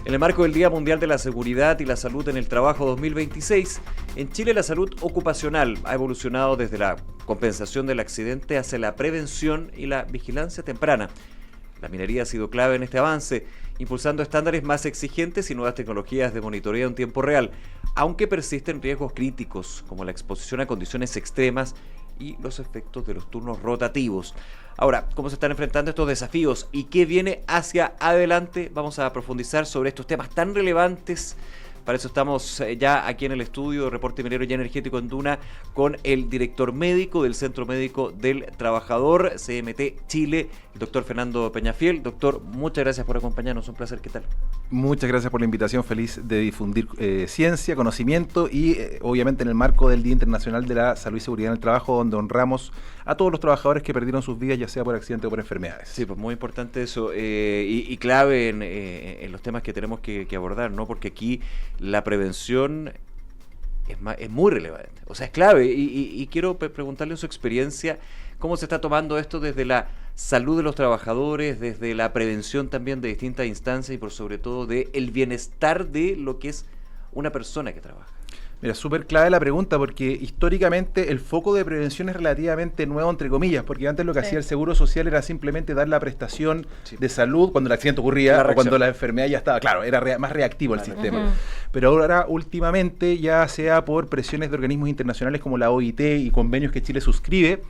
En el marco del Día Mundial de la Seguridad y la Salud en el Trabajo 2026, en Chile la salud ocupacional ha evolucionado desde la compensación del accidente hacia la prevención y la vigilancia temprana. La minería ha sido clave en este avance, impulsando estándares más exigentes y nuevas tecnologías de monitoreo en tiempo real, aunque persisten riesgos críticos como la exposición a condiciones extremas y los efectos de los turnos rotativos. Ahora, ¿cómo se están enfrentando estos desafíos y qué viene hacia adelante? Vamos a profundizar sobre estos temas tan relevantes. Para eso estamos ya aquí en el estudio de Reporte Minero y Energético en Duna con el director médico del Centro Médico del Trabajador, CMT Chile, el doctor Fernando Peñafiel. Doctor, muchas gracias por acompañarnos, un placer, ¿qué tal? Muchas gracias por la invitación, feliz de difundir ciencia, conocimiento y obviamente en el marco del Día Internacional de la Salud y Seguridad en el Trabajo, donde honramos a todos los trabajadores que perdieron sus vidas, ya sea por accidente o por enfermedades. Sí, pues muy importante eso y clave en los temas que tenemos que abordar, ¿no? Porque aquí la prevención es muy relevante, o sea, es clave y quiero preguntarle en su experiencia cómo se está tomando esto desde la salud de los trabajadores, desde la prevención también de distintas instancias y por sobre todo de el bienestar de lo que es una persona que trabaja. Mira, súper clave la pregunta porque históricamente el foco de prevención es relativamente nuevo, entre comillas, porque antes lo que hacía el Seguro Social era simplemente dar la prestación de salud cuando el accidente ocurría o cuando la enfermedad ya estaba, claro, era más reactivo el sistema. Pero ahora últimamente, ya sea por presiones de organismos internacionales como la OIT y convenios que Chile suscribe,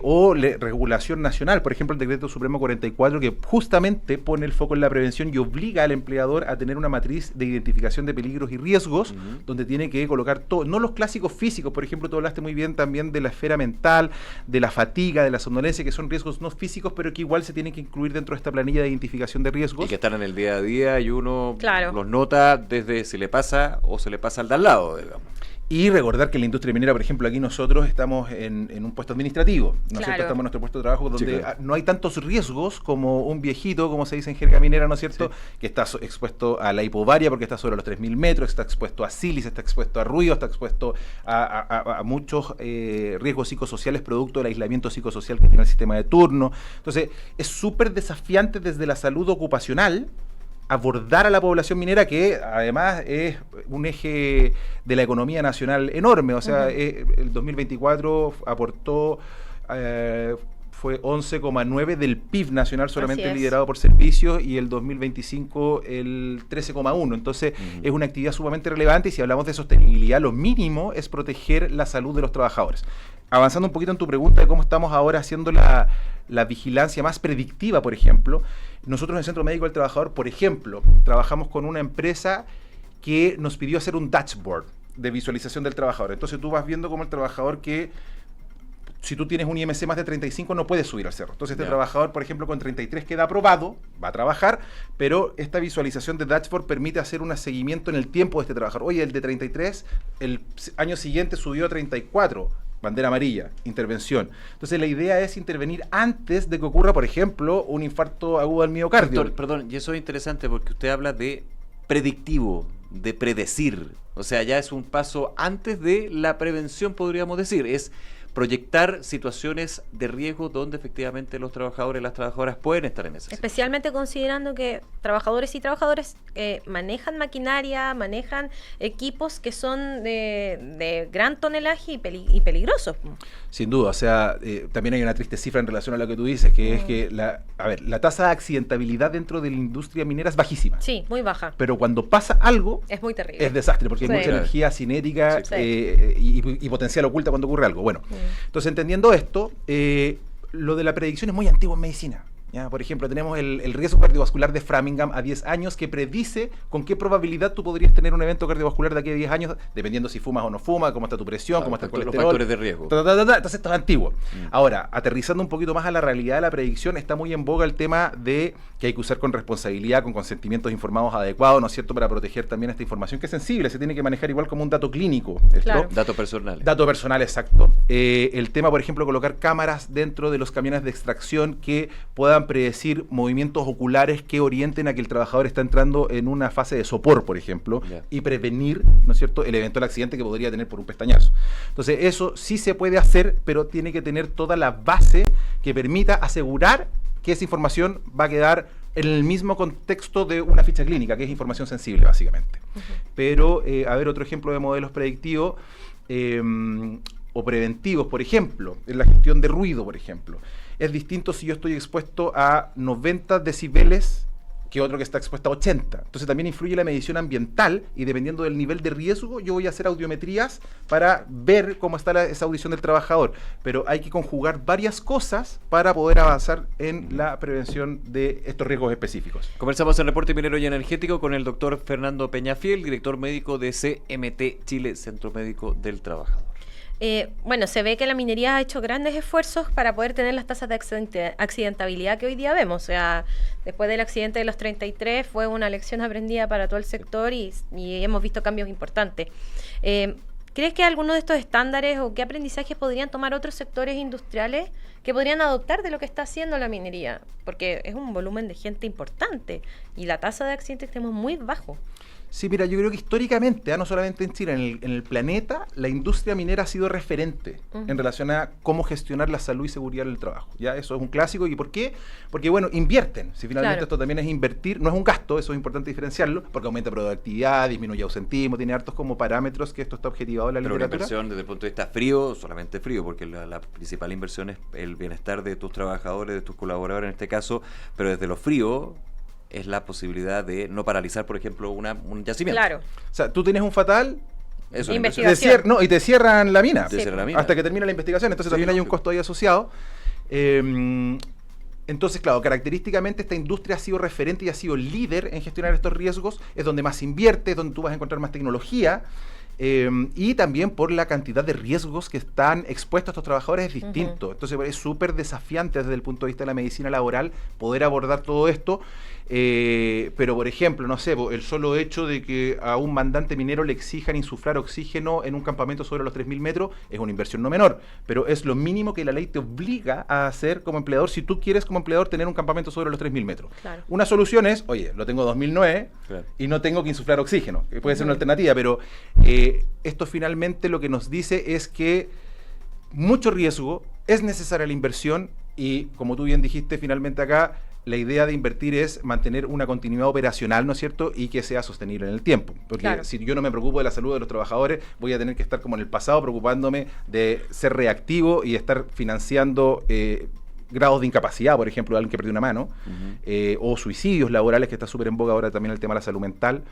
o regulación nacional, por ejemplo el Decreto Supremo 44, que justamente pone el foco en la prevención y obliga al empleador a tener una matriz de identificación de peligros y riesgos, donde tiene que colocar todo, no los clásicos físicos, por ejemplo, tú hablaste muy bien también de la esfera mental, de la fatiga, de la somnolencia, que son riesgos no físicos, pero que igual se tienen que incluir dentro de esta planilla de identificación de riesgos. Y que están en el día a día y uno los nota desde si le pasa o se le pasa al de al lado, digamos. Y recordar que en la industria minera, por ejemplo, aquí nosotros estamos en un puesto administrativo, ¿no es cierto? Estamos en nuestro puesto de trabajo donde no hay tantos riesgos como un viejito, como se dice en jerga minera, ¿no es cierto? Que está expuesto a la hipobaria porque está sobre los 3.000 metros, está expuesto a sílice, está expuesto a ruido, está expuesto a muchos riesgos psicosociales producto del aislamiento psicosocial que tiene el sistema de turno. Entonces, es súper desafiante desde la salud ocupacional abordar a la población minera, que además es un eje de la economía nacional enorme. O sea, el 2024 aportó, fue 11,9 del PIB nacional solamente liderado por servicios, y el 2025 el 13,1. Entonces es una actividad sumamente relevante, y si hablamos de sostenibilidad, lo mínimo es proteger la salud de los trabajadores. Avanzando un poquito en tu pregunta de cómo estamos ahora haciendo la vigilancia más predictiva, por ejemplo, nosotros en el Centro Médico del Trabajador, por ejemplo, trabajamos con una empresa que nos pidió hacer un dashboard de visualización del trabajador. Entonces tú vas viendo como el trabajador que, si tú tienes un IMC más de 35, no puedes subir al cerro. Entonces este trabajador, por ejemplo, con 33 queda aprobado, va a trabajar, pero esta visualización de dashboard permite hacer un seguimiento en el tiempo de este trabajador. Oye, el de 33, el año siguiente subió a 34, bandera amarilla, intervención. Entonces la idea es intervenir antes de que ocurra, por ejemplo, un infarto agudo al miocardio. Doctor, perdón, y eso es interesante porque usted habla de predictivo, de predecir. O sea, ya es un paso antes de la prevención, podríamos decir. Es proyectar situaciones de riesgo donde efectivamente los trabajadores y las trabajadoras pueden estar en esa especialmente considerando que trabajadores y trabajadoras manejan maquinaria, manejan equipos que son de gran tonelaje y peligrosos. Sin duda, o sea, también hay una triste cifra en relación a lo que tú dices, que es que la tasa de accidentabilidad dentro de la industria minera es bajísima. Sí, muy baja. Pero cuando pasa algo, es muy terrible. Es desastre, porque hay mucha energía cinética y potencial oculta cuando ocurre algo. Bueno, entonces entendiendo esto, lo de la predicción es muy antiguo en medicina. ¿Ya? Por ejemplo, tenemos el riesgo cardiovascular de Framingham a 10 años, que predice con qué probabilidad tú podrías tener un evento cardiovascular de aquí a 10 años, dependiendo si fumas o no fumas, cómo está tu presión, cómo está el colesterol. Los factores de riesgo. Entonces esto es antiguo. Ahora, aterrizando un poquito más a la realidad de la predicción, está muy en boga el tema de que hay que usar con responsabilidad, con consentimientos informados adecuados, ¿no es cierto?, para proteger también esta información que es sensible, se tiene que manejar igual como un dato clínico. Claro. Dato personal. Dato personal, exacto. El tema, por ejemplo, colocar cámaras dentro de los camiones de extracción que puedan predecir movimientos oculares que orienten a que el trabajador está entrando en una fase de sopor, por ejemplo, y prevenir, ¿no es cierto?, el eventual accidente que podría tener por un pestañazo. Entonces, eso sí se puede hacer, pero tiene que tener toda la base que permita asegurar que esa información va a quedar en el mismo contexto de una ficha clínica, que es información sensible, básicamente. Pero, a ver, otro ejemplo de modelos predictivos o preventivos, por ejemplo, en la gestión de ruido, por ejemplo. Es distinto si yo estoy expuesto a 90 decibeles que otro que está expuesto a 80. Entonces también influye la medición ambiental y dependiendo del nivel de riesgo yo voy a hacer audiometrías para ver cómo está esa audición del trabajador. Pero hay que conjugar varias cosas para poder avanzar en la prevención de estos riesgos específicos. Conversamos en Reporte Minero y Energético con el doctor Fernando Peñafiel, director médico de CMT Chile, Centro Médico del Trabajador. Bueno, se ve que la minería ha hecho grandes esfuerzos para poder tener las tasas de accidentabilidad que hoy día vemos. O sea, después del accidente de los 33 fue una lección aprendida para todo el sector y hemos visto cambios importantes. ¿Crees que alguno de estos estándares o qué aprendizajes podrían tomar otros sectores industriales que podrían adoptar de lo que está haciendo la minería? Porque es un volumen de gente importante y la tasa de accidentes tenemos muy bajo. Sí, mira, yo creo que históricamente, no solamente en Chile, en el planeta, la industria minera ha sido referente en relación a cómo gestionar la salud y seguridad del trabajo. Ya, eso es un clásico. ¿Y por qué? Porque, bueno, invierten. Si finalmente esto también es invertir, no es un gasto, eso es importante diferenciarlo, porque aumenta productividad, disminuye ausentismo, tiene hartos como parámetros que esto está objetivado en la literatura. Pero una inversión desde el punto de vista frío, solamente frío, porque la principal inversión es el bienestar de tus trabajadores, de tus colaboradores en este caso, pero desde lo frío es la posibilidad de no paralizar, por ejemplo, un yacimiento. Claro. O sea, tú tienes un fatal, investigación. y te cierran la mina, cierran la mina hasta que termina la investigación. Entonces también hay un costo ahí asociado. Entonces, claro, característicamente esta industria ha sido referente y ha sido líder en gestionar estos riesgos. Es donde más invierte, es donde tú vas a encontrar más tecnología. Y también por la cantidad de riesgos que están expuestos a estos trabajadores es distinto. Entonces es súper desafiante desde el punto de vista de la medicina laboral poder abordar todo esto. Pero, por ejemplo, no sé, el solo hecho de que a un mandante minero le exijan insuflar oxígeno en un campamento sobre los 3.000 metros es una inversión no menor, pero es lo mínimo que la ley te obliga a hacer como empleador si tú quieres como empleador tener un campamento sobre los 3.000 metros. Claro. Una solución es, oye, lo tengo 2009 y no tengo que insuflar oxígeno, que puede ser una alternativa, pero esto finalmente lo que nos dice es que mucho riesgo, es necesaria la inversión y, como tú bien dijiste, finalmente acá la idea de invertir es mantener una continuidad operacional, ¿no es cierto?, y que sea sostenible en el tiempo. Porque si yo no me preocupo de la salud de los trabajadores, voy a tener que estar como en el pasado preocupándome de ser reactivo y estar financiando grados de incapacidad, por ejemplo, de alguien que perdió una mano, o suicidios laborales, que está súper en boga ahora también el tema de la salud mental,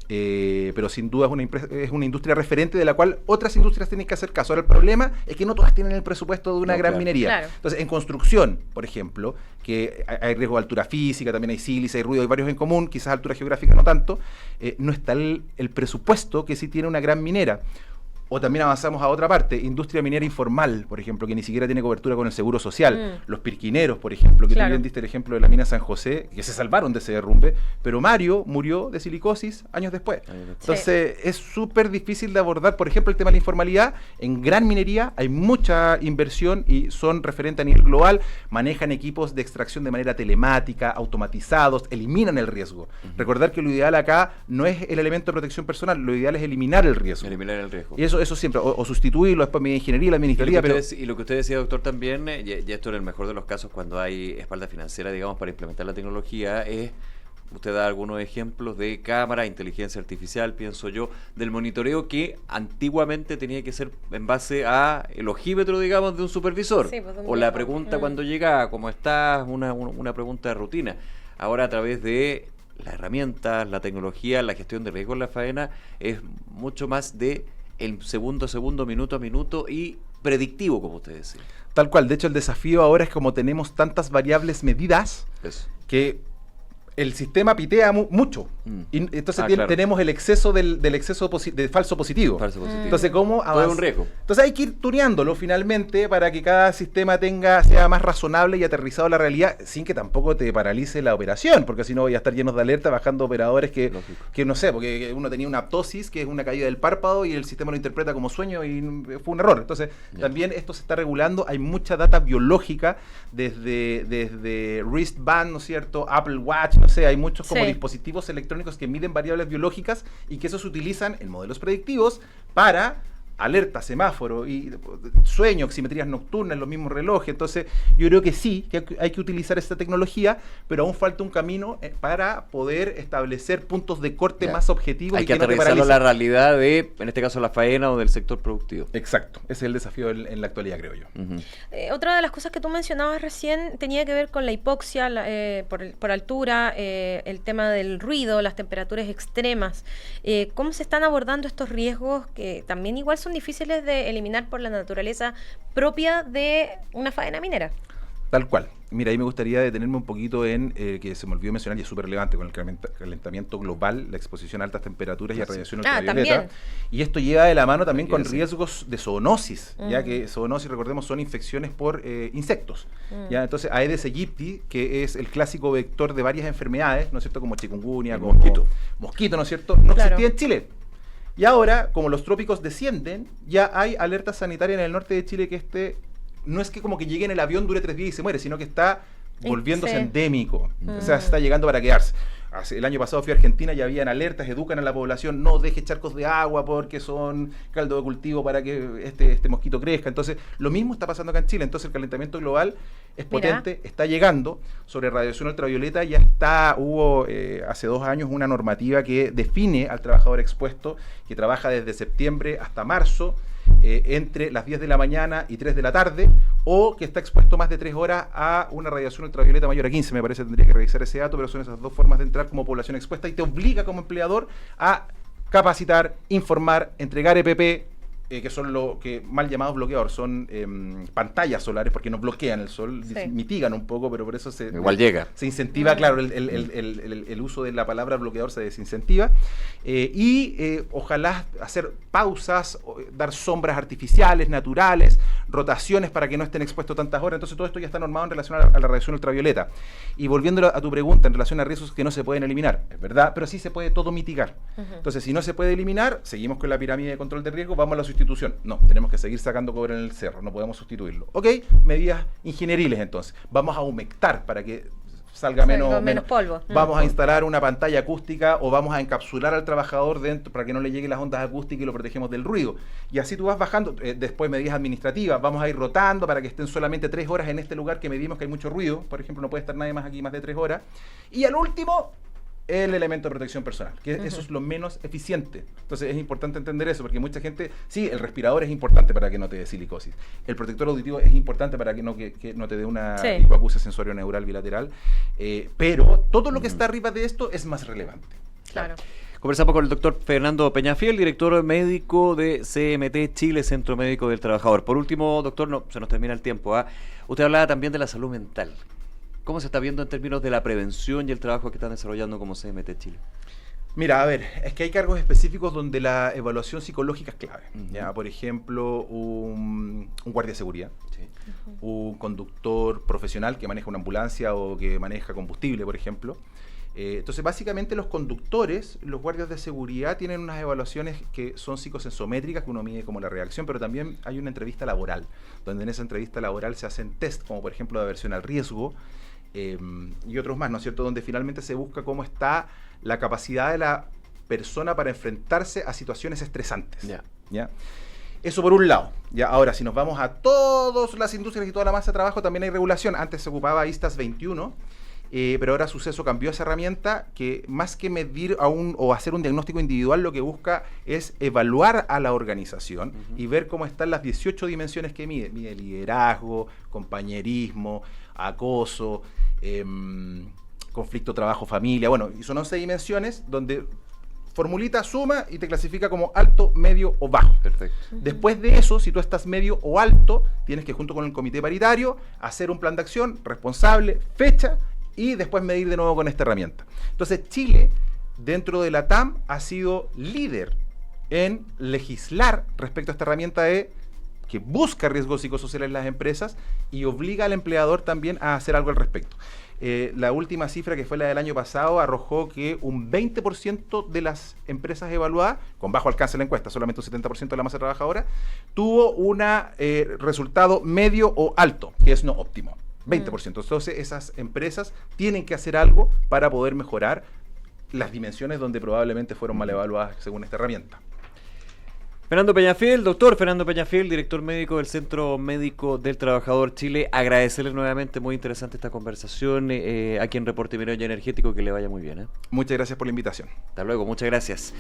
pero sin duda es una industria referente de la cual otras industrias tienen que hacer caso. Ahora, el problema es que no todas tienen el presupuesto de una gran minería. Claro. Entonces, en construcción, por ejemplo, que hay riesgo de altura física, también hay sílice, hay ruido, hay varios en común, quizás altura geográfica no tanto, no está el presupuesto que sí tiene una gran minera. O también avanzamos a otra parte, industria minera informal, por ejemplo, que ni siquiera tiene cobertura con el seguro social. Los pirquineros, por ejemplo, que también diste el ejemplo de la mina San José, que se salvaron de ese derrumbe, pero Mario murió de silicosis años después. Entonces, es súper difícil de abordar, por ejemplo, el tema de la informalidad. En gran minería hay mucha inversión y son referentes a nivel global, manejan equipos de extracción de manera telemática, automatizados, eliminan el riesgo. Recordar que lo ideal acá no es el elemento de protección personal, lo ideal es eliminar el riesgo. Eliminar el riesgo. Y eso siempre, o sustituirlo después media ingeniería, la administrativa. Y lo que usted decía, doctor, también, y esto en el mejor de los casos, cuando hay espalda financiera, digamos, para implementar la tecnología, es, usted da algunos ejemplos de cámara, inteligencia artificial, pienso yo, del monitoreo que antiguamente tenía que ser en base a el ojímetro, digamos, de un supervisor. Sí, pues, o la pregunta cuando llega, ¿cómo estás? Una pregunta de rutina. Ahora, a través de las herramientas, la tecnología, la gestión de riesgo en la faena, es mucho más de el segundo a segundo, minuto a minuto y predictivo, como usted decía. Tal cual. De hecho, el desafío ahora es como tenemos tantas variables medidas que el sistema pitea mucho. Y entonces tenemos el exceso del exceso de falso positivo. Entonces, ¿cómo avanzar? Un riesgo. Entonces hay que ir tuneándolo finalmente para que cada sistema sea más razonable y aterrizado a la realidad, sin que tampoco te paralice la operación, porque si no voy a estar llenos de alerta bajando operadores que no sé, porque uno tenía una aptosis, que es una caída del párpado, y el sistema lo interpreta como sueño y fue un error. Entonces, también esto se está regulando. Hay mucha data biológica desde wristband, ¿no es cierto? Apple Watch, no sé, hay muchos como dispositivos electrónicos que miden variables biológicas y que esos se utilizan en modelos predictivos para alerta, semáforo, y sueño, oximetrías nocturnas, los mismos relojes. Entonces, yo creo que sí, que hay que utilizar esta tecnología, pero aún falta un camino para poder establecer puntos de corte más objetivos. Hay que aterrizarlo a la realidad de, en este caso, la faena o del sector productivo. Exacto, ese es el desafío en la actualidad, creo yo. Otra de las cosas que tú mencionabas recién tenía que ver con la hipoxia por altura, el tema del ruido, las temperaturas extremas. ¿Cómo se están abordando estos riesgos que también igual son difíciles de eliminar por la naturaleza propia de una faena minera? Tal cual. Mira, ahí me gustaría detenerme un poquito en que se me olvidó mencionar y es súper relevante con el calentamiento global, la exposición a altas temperaturas y a radiación ultravioleta. También. Y esto lleva de la mano también con riesgos de zoonosis, ya que zoonosis, recordemos, son infecciones por insectos. ¿Ya? Entonces, Aedes aegypti, que es el clásico vector de varias enfermedades, ¿no es cierto?, como chikungunya, como mosquito, ¿no es cierto?, no existía en Chile. Y ahora, como los trópicos descienden, ya hay alerta sanitaria en el norte de Chile que no es que como que llegue en el avión, dure 3 días y se muere, sino que está volviéndose endémico. O sea, se está llegando para quedarse. El año pasado fui a Argentina y habían alertas, educan a la población, no deje charcos de agua porque son caldo de cultivo para que este mosquito crezca. Entonces, lo mismo está pasando acá en Chile. Entonces, el calentamiento global es potente, está llegando. Sobre radiación ultravioleta hubo hace 2 años una normativa que define al trabajador expuesto, que trabaja desde septiembre hasta marzo, entre las 10 de la mañana y 3 de la tarde, o que está expuesto más de 3 horas a una radiación ultravioleta mayor a 15, me parece, tendría que revisar ese dato, pero son esas 2 formas de entrar como población expuesta y te obliga como empleador a capacitar, informar, entregar EPP, que son lo que mal llamados bloqueadores, son pantallas solares porque no bloquean el sol, mitigan un poco, pero por eso se incentiva, claro, el uso de la palabra bloqueador se desincentiva, ojalá hacer pausas, dar sombras artificiales, naturales, rotaciones para que no estén expuestos tantas horas. Entonces todo esto ya está normado en relación a la radiación ultravioleta. Y volviendo a tu pregunta en relación a riesgos que no se pueden eliminar, es verdad, pero sí se puede todo mitigar. Entonces, si no se puede eliminar, seguimos con la pirámide de control de riesgo, vamos a la sustitución. No, tenemos que seguir sacando cobre en el cerro, no podemos sustituirlo. Ok, medidas ingenieriles entonces. Vamos a humectar para que salga menos polvo. Vamos a instalar una pantalla acústica o vamos a encapsular al trabajador dentro para que no le lleguen las ondas acústicas y lo protegemos del ruido. Y así tú vas bajando. Después medidas administrativas. Vamos a ir rotando para que estén solamente 3 horas en este lugar que medimos que hay mucho ruido. Por ejemplo, no puede estar nadie más aquí más de 3 horas. Y al último, el elemento de protección personal, que eso es lo menos eficiente. Entonces es importante entender eso, porque mucha gente, sí, el respirador es importante para que no te dé silicosis, el protector auditivo es importante para que no te dé una hipoacusia sensorio-neural bilateral, pero todo lo que está arriba de esto es más relevante. Claro. Conversamos con el doctor Fernando Peñafiel, director médico de CMT Chile, Centro Médico del Trabajador. Por último, doctor, se nos termina el tiempo. Usted hablaba también de la salud mental. ¿Cómo se está viendo en términos de la prevención y el trabajo que están desarrollando como CMT Chile? Mira, a ver, es que hay cargos específicos donde la evaluación psicológica es clave. ¿Ya? Por ejemplo, un guardia de seguridad, un conductor profesional que maneja una ambulancia o que maneja combustible, por ejemplo. Entonces, básicamente los conductores, los guardias de seguridad tienen unas evaluaciones que son psicosensométricas, que uno mide como la reacción, pero también hay una entrevista laboral, donde en esa entrevista laboral se hacen test, como por ejemplo de aversión al riesgo, y otros más, ¿no es cierto?, donde finalmente se busca cómo está la capacidad de la persona para enfrentarse a situaciones estresantes. ¿Ya? Eso por un lado. Ya, ahora, si nos vamos a todas las industrias y toda la masa de trabajo, también hay regulación. Antes se ocupaba ISTAS 21, pero ahora Suceso cambió esa herramienta que más que medir o hacer un diagnóstico individual, lo que busca es evaluar a la organización y ver cómo están las 18 dimensiones que mide. Mide liderazgo, compañerismo, acoso, conflicto, trabajo, familia. Bueno, y son 11 dimensiones donde formulita, suma y te clasifica como alto, medio o bajo. Perfecto. Después de eso, si tú estás medio o alto, tienes que junto con el comité paritario hacer un plan de acción responsable, fecha, y después medir de nuevo con esta herramienta. Entonces, Chile, dentro de la TAM, ha sido líder en legislar respecto a esta herramienta que busca riesgos psicosociales en las empresas y obliga al empleador también a hacer algo al respecto. La última cifra, que fue la del año pasado, arrojó que un 20% de las empresas evaluadas, con bajo alcance en la encuesta, solamente un 70% de la masa trabajadora, tuvo un resultado medio o alto, que es no óptimo. 20%. Entonces esas empresas tienen que hacer algo para poder mejorar las dimensiones donde probablemente fueron mal evaluadas según esta herramienta. Fernando Peñafiel, doctor Fernando Peñafiel, director médico del Centro Médico del Trabajador Chile, agradecerle nuevamente, muy interesante esta conversación, aquí en Reporte Minero y Energético, que le vaya muy bien. Muchas gracias por la invitación. Hasta luego, muchas gracias.